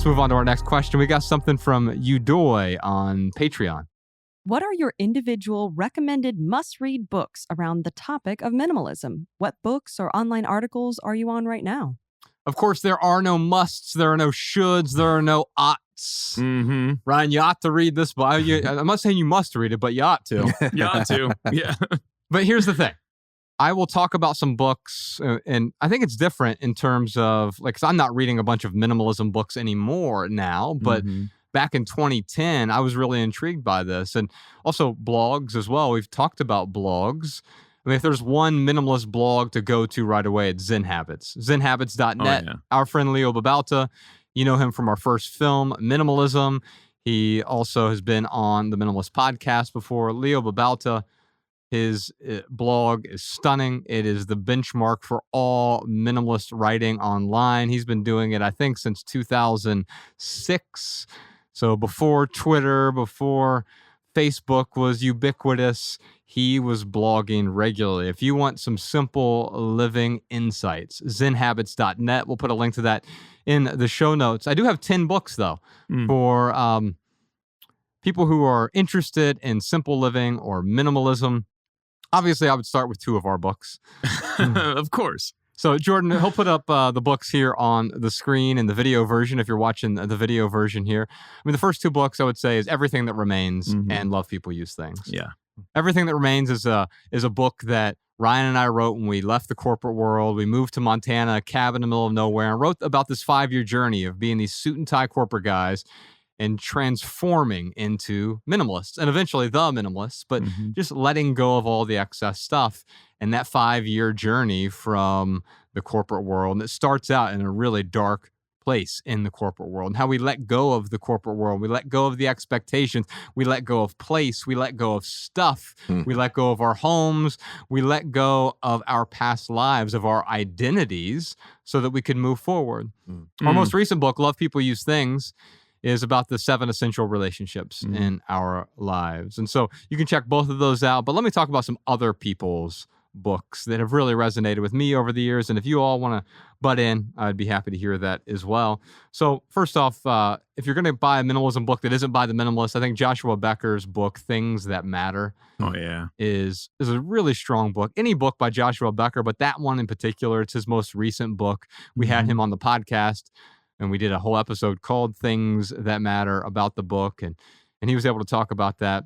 Let's move on to our next question. We got something from Udoy on Patreon. What are your individual recommended must-read books around the topic of minimalism? What books or online articles are you on right now? Of course, there are no musts, there are no shoulds, there are no oughts. Mm-hmm. Ryan, you ought to read this book. I'm not saying you must read it, but you ought to. You ought to, yeah. But here's the thing. I will talk about some books, and I think it's different in terms of, like, 'cause I'm not reading a bunch of minimalism books anymore now, but back in 2010, I was really intrigued by this. And also blogs as well. We've talked about blogs. I mean, if there's one minimalist blog to go to right away, it's Zen Habits. ZenHabits.net. Oh, yeah. Our friend Leo Babauta, you know him from our first film, Minimalism. He also has been on the Minimalist podcast before. Leo Babauta, his blog is stunning. It is the benchmark for all minimalist writing online. He's been doing it, I think, since 2006. So before Twitter, before Facebook was ubiquitous, he was blogging regularly. If you want some simple living insights, ZenHabits.net. We'll put a link to that in the show notes. I do have 10 books, though, for people who are interested in simple living or minimalism. Obviously, I would start with 2 of our books. Of course. So, Jordan, he'll put up the books here on the screen in the video version if you're watching the video version here. I mean, the first 2 books I would say is Everything That Remains and Love People Use Things. Yeah. Everything That Remains is a book that Ryan and I wrote when we left the corporate world. We moved to Montana, a cabin in the middle of nowhere, and wrote about this 5-year journey of being these suit and tie corporate guys and transforming into minimalists and eventually the minimalists, but just letting go of all the excess stuff. And that 5-year journey from the corporate world, and it starts out in a really dark place in the corporate world, and how we let go of the corporate world. We let go of the expectations. We let go of place. We let go of stuff. We let go of our homes. We let go of our past lives, of our identities, so that we could move forward. Our most recent book, Love People Use Things, is about the 7 essential relationships in our lives. And so you can check both of those out. But let me talk about some other people's books that have really resonated with me over the years. And if you all want to butt in, I'd be happy to hear that as well. So first off, if you're going to buy a minimalism book that isn't by the minimalist, I think Joshua Becker's book, Things That Matter, is a really strong book. Any book by Joshua Becker, but that one in particular, it's his most recent book. We had him on the podcast, and we did a whole episode called Things That Matter about the book. And he was able to talk about that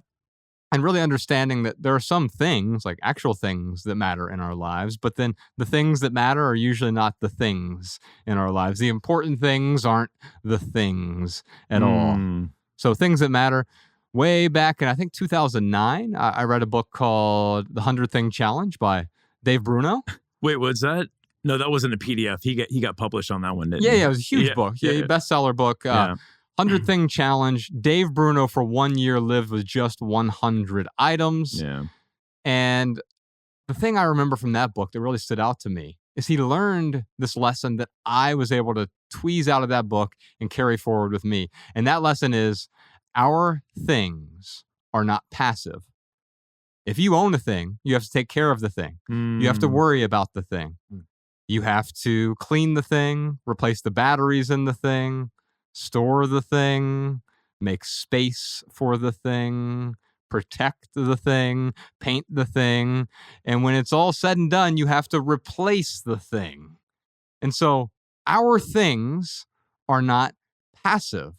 and really understanding that there are some things, like actual things, that matter in our lives. But then the things that matter are usually not the things in our lives. The important things aren't the things at all. So Things That Matter. Way back in, I think, 2009, I read a book called The 100 Thing Challenge by Dave Bruno. Wait, was that? No, that wasn't a PDF. He got published on that one, didn't he? Yeah, it was a huge book. Bestseller book. 100 Thing Challenge. Dave Bruno for 1 year lived with just 100 items. Yeah. And the thing I remember from that book that really stood out to me is he learned this lesson that I was able to tweeze out of that book and carry forward with me. And that lesson is our things are not passive. If you own a thing, you have to take care of the thing. You have to worry about the thing. You have to clean the thing, replace the batteries in the thing, store the thing, make space for the thing, protect the thing, paint the thing. And when it's all said and done, you have to replace the thing. And so our things are not passive.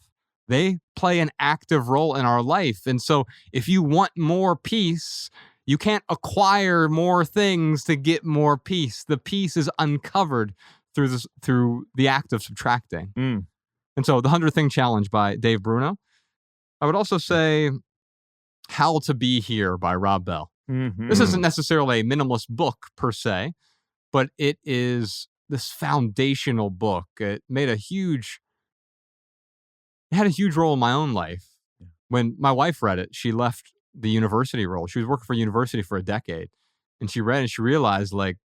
They play an active role in our life. And so if you want more peace, you can't acquire more things to get more peace. The peace is uncovered through the act of subtracting. And so The 100 Thing Challenge by Dave Bruno. I would also say How to Be Here by Rob Bell. This isn't necessarily a minimalist book per se, but it is this foundational book. It had a huge role in my own life. When my wife read it, she left the university role. She was working for a university for a decade, and she read it and she realized, like,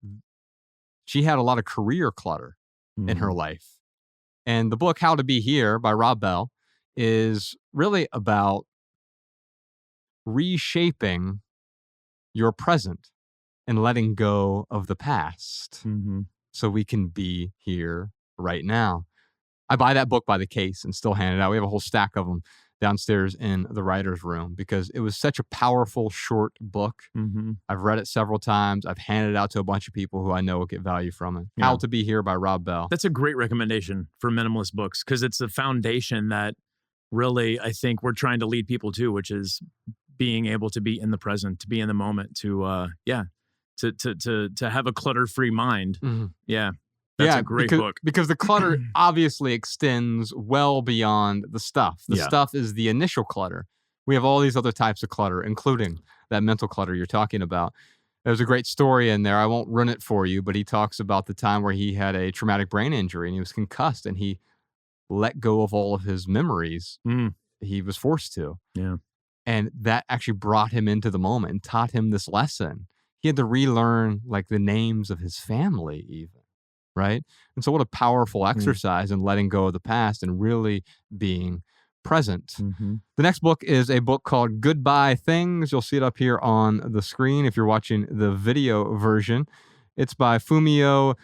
she had a lot of career clutter in her life. And the book How to Be Here by Rob Bell is really about reshaping your present and letting go of the past so we can be here right now. I buy that book by the case and still hand it out. We have a whole stack of them downstairs in the writer's room because it was such a powerful, short book. Mm-hmm. I've read it several times. I've handed it out to a bunch of people who I know will get value from it. Yeah. How to Be Here by Rob Bell. That's a great recommendation for minimalist books because it's the foundation that really I think we're trying to lead people to, which is being able to be in the present, to be in the moment, to have a clutter-free mind. Mm-hmm. Yeah. That's a great book. Because the clutter obviously extends well beyond the stuff. The stuff is the initial clutter. We have all these other types of clutter, including that mental clutter you're talking about. There's a great story in there. I won't run it for you, but he talks about the time where he had a traumatic brain injury and he was concussed and he let go of all of his memories. He was forced to. Yeah. And that actually brought him into the moment and taught him this lesson. He had to relearn like the names of his family even, right? And so what a powerful exercise in letting go of the past and really being present. Mm-hmm. The next book is a book called Goodbye Things. You'll see it up here on the screen if you're watching the video version. It's by Fumio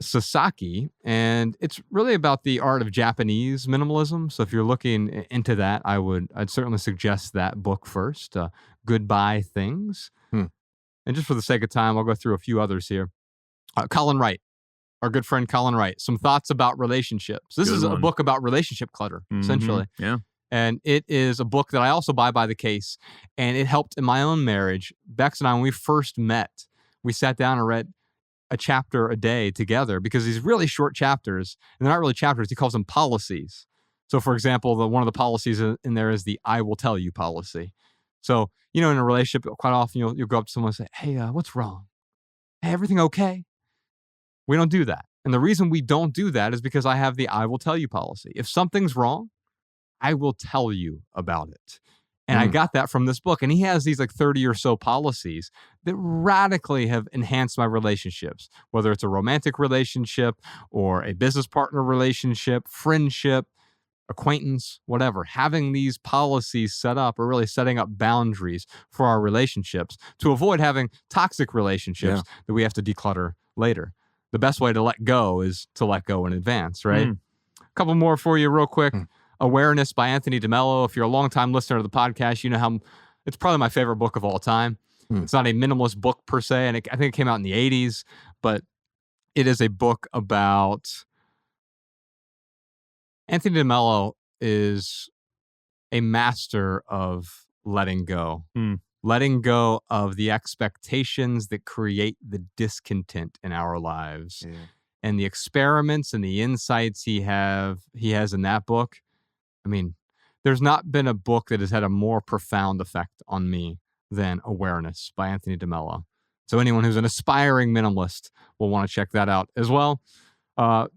Sasaki, and it's really about the art of Japanese minimalism. So if you're looking into that, I'd certainly suggest that book first, Goodbye Things. And just for the sake of time, I'll go through a few others here. Colin Wright, our good friend Colin Wright, Some Thoughts About Relationships. This is a book about relationship clutter, essentially. Yeah. And it is a book that I also buy by the case, and it helped in my own marriage. Bex and I, when we first met, we sat down and read a chapter a day together because these really short chapters, and they're not really chapters, he calls them policies. So for example, one of the policies in there is the I will tell you policy. So, in a relationship, quite often you'll go up to someone and say, hey, what's wrong? Hey, everything okay? We don't do that. And the reason we don't do that is because I have the I will tell you policy. If something's wrong, I will tell you about it. And I got that from this book. And he has these like 30 or so policies that radically have enhanced my relationships, whether it's a romantic relationship or a business partner relationship, friendship, acquaintance, whatever. Having these policies set up or really setting up boundaries for our relationships to avoid having toxic relationships that we have to declutter later. The best way to let go is to let go in advance, right? A couple more for you real quick. Awareness by Anthony DeMello. If you're a longtime listener to the podcast, you know how it's probably my favorite book of all time. It's not a minimalist book per se, and I think it came out in the 80s, but it is a book about Anthony DeMello is a master of letting go. Letting go of the expectations that create the discontent in our lives. And the experiments and the insights he has in that book. I mean, there's not been a book that has had a more profound effect on me than Awareness by Anthony DeMello. So anyone who's an aspiring minimalist will want to check that out as well.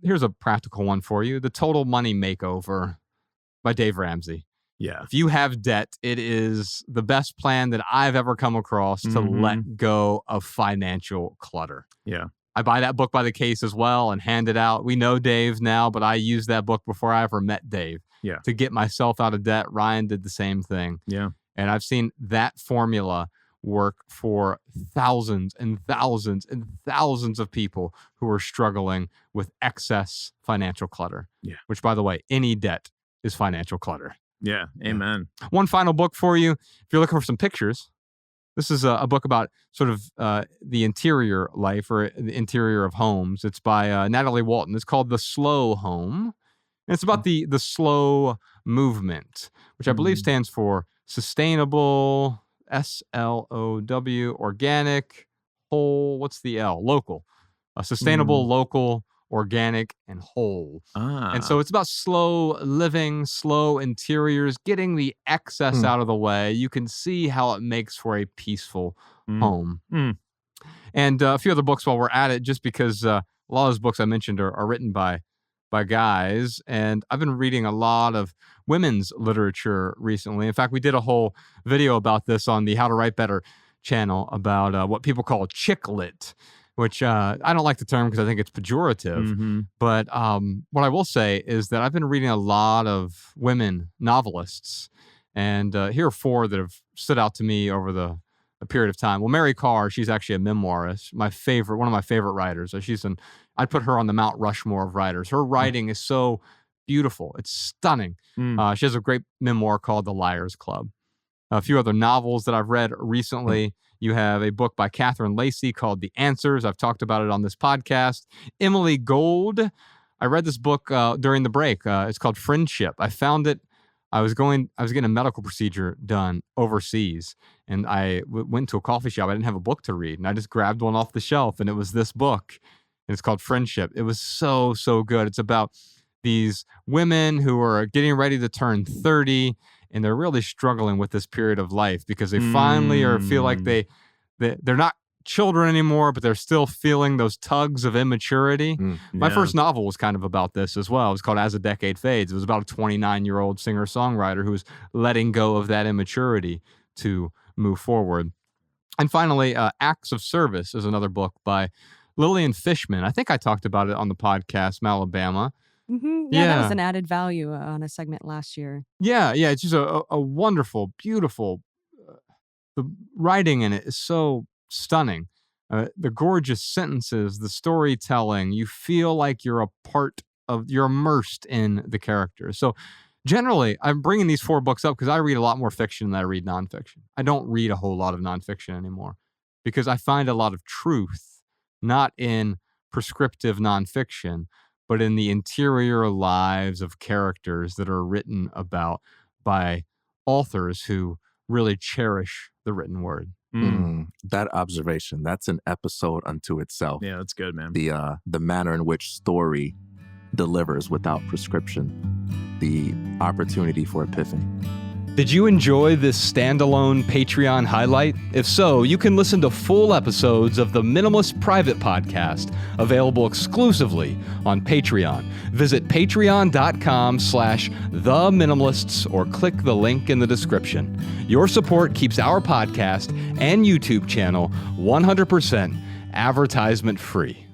Here's a practical one for you. The Total Money Makeover by Dave Ramsey. Yeah. If you have debt, it is the best plan that I've ever come across to let go of financial clutter. Yeah. I buy that book by the case as well and hand it out. We know Dave now, but I used that book before I ever met Dave to get myself out of debt. Ryan did the same thing. Yeah. And I've seen that formula work for thousands and thousands and thousands of people who are struggling with excess financial clutter. Yeah. Which, by the way, any debt is financial clutter. Yeah. Amen. One final book for you. If you're looking for some pictures, this is a book about sort of the interior life or the interior of homes. It's by Natalie Walton. It's called The Slow Home. And it's about the slow movement, which I believe stands for sustainable, SLOW, organic, whole, what's the L? Local. Sustainable, local, organic, and whole. And so it's about slow living, slow interiors, getting the excess out of the way. You can see how it makes for a peaceful home. And a few other books while we're at it, just because a lot of those books I mentioned are written by guys. And I've been reading a lot of women's literature recently. In fact, we did a whole video about this on the How to Write Better channel about what people call chick lit, which I don't like the term because I think it's pejorative. But what I will say is that I've been reading a lot of women novelists. And here are four that have stood out to me over a period of time. Well, Mary Karr, she's actually a memoirist, one of my favorite writers. I'd put her on the Mount Rushmore of writers. Her writing is so beautiful. It's stunning. Mm. She has a great memoir called The Liars Club. A few other novels that I've read recently. You have a book by Catherine Lacey called The Answers. I've talked about it on this podcast. Emily Gold. I read this book during the break. It's called Friendship. I found it. I was getting a medical procedure done overseas, and I went to a coffee shop. I didn't have a book to read, and I just grabbed one off the shelf, and it was this book. And it's called Friendship. It was so, so good. It's about these women who are getting ready to turn 30, and they're really struggling with this period of life because they finally feel like they're not children anymore, but they're still feeling those tugs of immaturity. My first novel was kind of about this as well. It was called As a Decade Fades. It was about a 29-year-old singer-songwriter who was letting go of that immaturity to move forward. And finally, Acts of Service is another book by Lillian Fishman. I think I talked about it on the podcast, Malabama. Yeah, that was an added value on a segment last year. Yeah, it's just a wonderful, beautiful, the writing in it is so stunning. The gorgeous sentences, the storytelling, you feel like you're immersed in the characters. So generally, I'm bringing these 4 books up because I read a lot more fiction than I read nonfiction. I don't read a whole lot of nonfiction anymore because I find a lot of truth not in prescriptive nonfiction, but in the interior lives of characters that are written about by authors who really cherish the written word. That observation, that's an episode unto itself. Yeah, that's good, man. The manner in which story delivers without prescription, the opportunity for epiphany. Did you enjoy this standalone Patreon highlight? If so, you can listen to full episodes of the Minimalist Private Podcast, available exclusively on Patreon. Visit patreon.com/theminimalists or click the link in the description. Your support keeps our podcast and YouTube channel 100% advertisement free.